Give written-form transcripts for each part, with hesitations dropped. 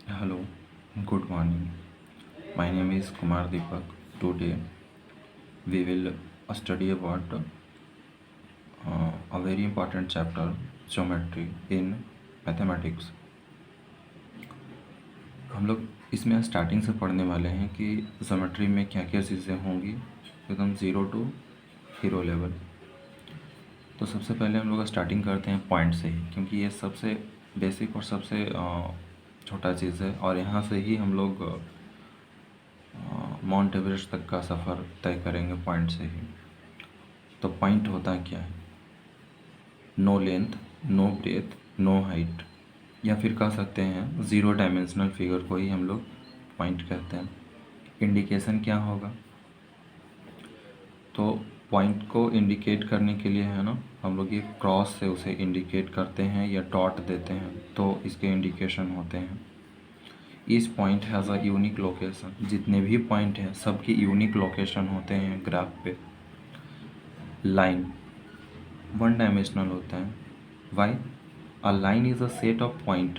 Hello, good morning. My name is Kumar Deepak. Today we will study about a very important chapter, geometry in mathematics. हम लोग इसमें starting से पढ़ने वाले हैं कि ज्योमेट्री में क्या क्या चीज़ें होंगी एकदम ज़ीरो टू हीरो लेवल। तो सबसे पहले हम लोग स्टार्टिंग करते हैं पॉइंट से ही, क्योंकि ये सबसे बेसिक और सबसे छोटा चीज़ है और यहाँ से ही हम लोग माउंट एवरेस्ट तक का सफ़र तय करेंगे पॉइंट से ही। तो पॉइंट होता क्या है? No length, no breadth, no height, या फिर कह सकते हैं ज़ीरो डायमेंशनल फिगर को ही हम लोग पॉइंट कहते हैं। इंडिकेशन क्या होगा? तो पॉइंट को इंडिकेट करने के लिए है ना, हम लोग ये क्रॉस से उसे इंडिकेट करते हैं या डॉट देते हैं, तो इसके इंडिकेशन होते हैं। Each point has a unique location. जितने भी पॉइंट हैं सबकी यूनिक लोकेशन होते हैं ग्राफ पे। लाइन वन डायमेंशनल होता है। Why? A line is a set of point.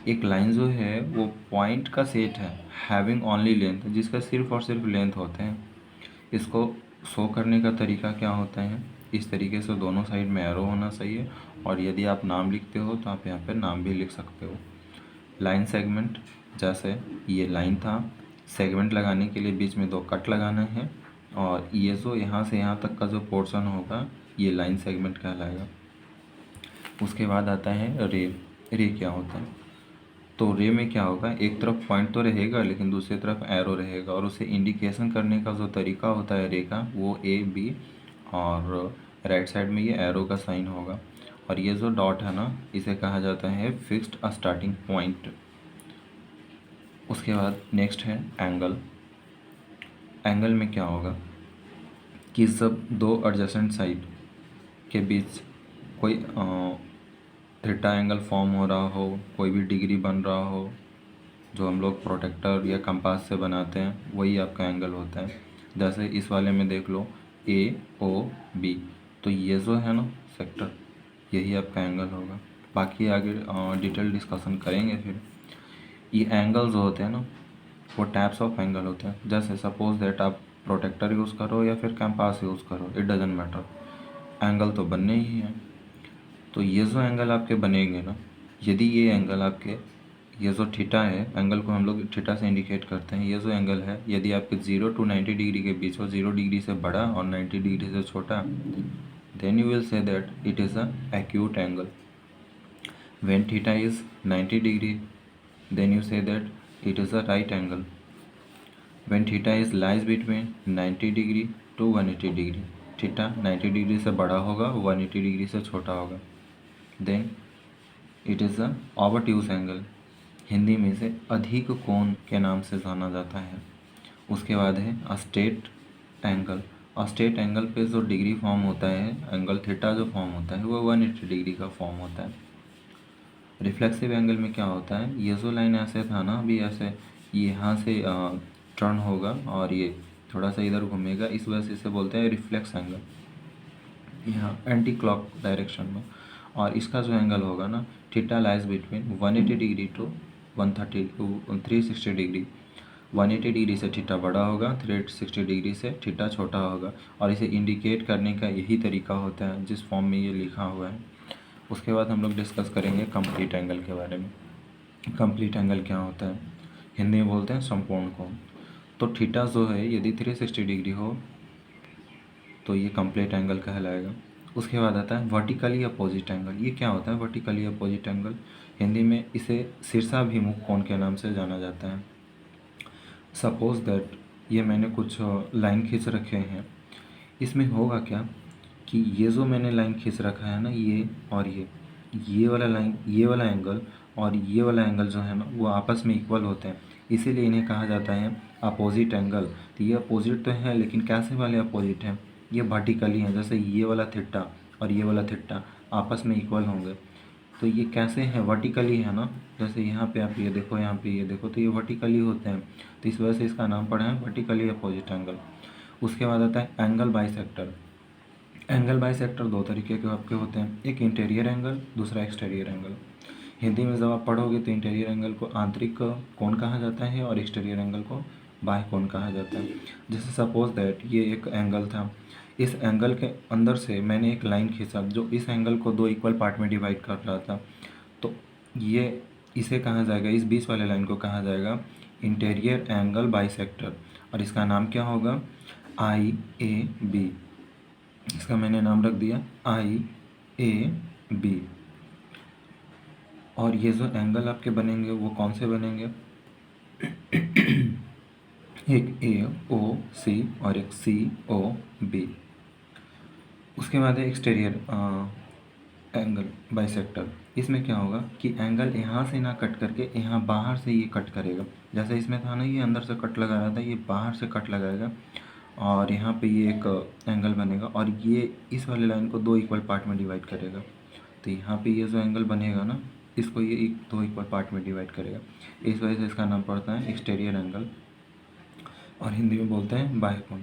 एक लाइन जो है वो पॉइंट का सेट है, हैविंग ओनली लेंथ, जिसका सिर्फ और सिर्फ लेंथ होते हैं। इसको शो करने का तरीका क्या होता है? इस तरीके से दोनों साइड में एरो होना चाहिए, और यदि आप नाम लिखते हो तो आप यहाँ पे नाम भी लिख सकते हो। लाइन सेगमेंट, जैसे ये लाइन था, सेगमेंट लगाने के लिए बीच में दो कट लगाना है, और ये जो यहाँ से यहाँ तक का जो पोर्शन होगा ये लाइन सेगमेंट कहलाएगा। उसके बाद आता है रे। रे क्या होता है? तो रे में क्या होगा, एक तरफ पॉइंट तो रहेगा लेकिन दूसरी तरफ एरो रहेगा, और उसे इंडिकेशन करने का जो तरीका होता है रे का, वो ए बी, और राइट साइड में ये एरो का साइन होगा। और ये जो डॉट है ना, इसे कहा जाता है फिक्स्ड स्टार्टिंग पॉइंट। उसके बाद नेक्स्ट है एंगल। एंगल में क्या होगा कि सब दो एडजेसेंट साइड के बीच कोई थीटा एंगल फॉर्म हो रहा हो, कोई भी डिग्री बन रहा हो, जो हम लोग प्रोटेक्टर या कंपास से बनाते हैं, वही आपका एंगल होता है। जैसे इस वाले में देख लो ए ओ बी, तो ये जो है ना सेक्टर, यही आपका एंगल होगा। बाकी आगे डिटेल डिस्कशन करेंगे फिर। ये एंगल जो होते हैं ना, वो टाइप्स ऑफ एंगल होते हैं। जैसे सपोज दैट आप प्रोटेक्टर यूज़ करो या फिर कैंपास यूज़ करो, इट डजेंट मैटर, एंगल तो बनने ही है। तो ये जो एंगल आपके बनेंगे ना, यदि ये एंगल आपके, ये जो थीटा है, एंगल को हम लोग थीटा से इंडिकेट करते हैं, ये जो एंगल है यदि आपके 0 to 90 डिग्री के बीच हो, 0 डिग्री से बड़ा और 90 डिग्री से छोटा, then you will say that it is a acute angle. When theta is 90 degree, then you say that it is a right angle. When theta is lies between 90 degree to 180 degree, थीटा 90 degree से बड़ा होगा, 180 degree से छोटा होगा, then it is a obtuse angle. Hindi में इसे अधिक कोण के नाम से जाना जाता है। उसके बाद है अस्टेट एंगल। अस्टेट एंगल पे जो डिग्री फॉर्म होता है, एंगल थीटा जो फॉर्म होता है, वो 180 डिग्री का फॉर्म होता है। रिफ्लेक्सिव एंगल में क्या होता है, ये जो लाइन ऐसे था ना, अभी ऐसे ये यहाँ से टर्न होगा और ये थोड़ा सा इधर घूमेगा, इस वजह से इसे बोलते हैं रिफ्लेक्स एंगल, यहाँ एंटी क्लॉक डायरेक्शन में। और इसका जो एंगल होगा ना, theta lies between 180 degree to 360 degree. 180 degree से थीटा बड़ा होगा, 360 डिग्री से थीटा छोटा होगा, और इसे इंडिकेट करने का यही तरीका होता है जिस फॉर्म में ये लिखा हुआ है। उसके बाद हम लोग डिस्कस करेंगे कंप्लीट एंगल के बारे में। कंप्लीट एंगल क्या होता है? हिंदी में बोलते हैं संपूर्ण कोण। तो थीटा जो है यदि 360 डिग्री हो तो ये कंप्लीट एंगल कहलाएगा। उसके बाद आता है वर्टिकली अपोजिट एंगल। ये क्या होता है वर्टिकली अपोजिट एंगल? हिंदी में इसे शीर्षाभिमुख कोण के नाम से जाना जाता है। सपोज दैट ये मैंने कुछ लाइन खींच रखे हैं, इसमें होगा क्या कि ये जो मैंने लाइन खींच रखा है ना, ये और ये वाला लाइन, ये वाला एंगल और ये वाला एंगल जो है ना, वो आपस में इक्वल होते हैं, इसीलिए इन्हें कहा जाता है अपोजिट एंगल। तो ये अपोजिट तो है, लेकिन कैसे वाले अपोजिट हैं? ये वर्टिकली हैं। जैसे ये वाला थिट्टा और ये वाला थिट्टा आपस में इक्वल होंगे, तो ये कैसे हैं? वर्टिकली है ना। जैसे यहाँ पे आप ये देखो, यहाँ पे ये देखो, तो ये वर्टिकली होते हैं, तो इस वजह से इसका नाम पड़ा है वर्टिकली अपोजिट एंगल। उसके बाद आता है एंगल बाइसेक्टर। एंगल बाइसेक्टर दो तरीके के आपके होते हैं, एक इंटीरियर एंगल, दूसरा एक्सटीरियर एंगल। हिंदी में जब आप पढ़ोगे तो इंटीरियर एंगल को आंतरिक कोण कहा जाता है और एक्सटीरियर एंगल को बाह्य कोण कहा जाता है। जैसे सपोज दैट ये एक एंगल था, इस एंगल के अंदर से मैंने एक लाइन खींचा जो इस एंगल को दो इक्वल पार्ट में डिवाइड कर रहा था, तो ये इसे कहा जाएगा, इस बीच वाले लाइन को कहा जाएगा इंटीरियर एंगल बाइसेक्टर, और इसका नाम क्या होगा, IAB। इसका मैंने नाम रख दिया IAB। और ये जो एंगल आपके बनेंगे वो कौन से बनेंगे, एक AOC और एक COB। उसके बाद है एक्सटीरियर एंगल बाइसेक्टर। इसमें क्या होगा कि एंगल यहाँ से ना कट करके यहाँ बाहर से ये कट करेगा। जैसे इसमें था ना, ये अंदर से कट लगा रहा था, ये बाहर से कट लगाएगा और यहाँ पे ये एक एंगल बनेगा और ये इस वाले लाइन को दो इक्वल पार्ट में डिवाइड करेगा। तो यहाँ पे ये जो एंगल बनेगा ना, इसको ये दो इक्वल पार्ट में डिवाइड करेगा। इस वजह से इसका नाम पड़ता है एक्सटीरियर एंगल और हिंदी में बोलते हैं बाह्य कोण।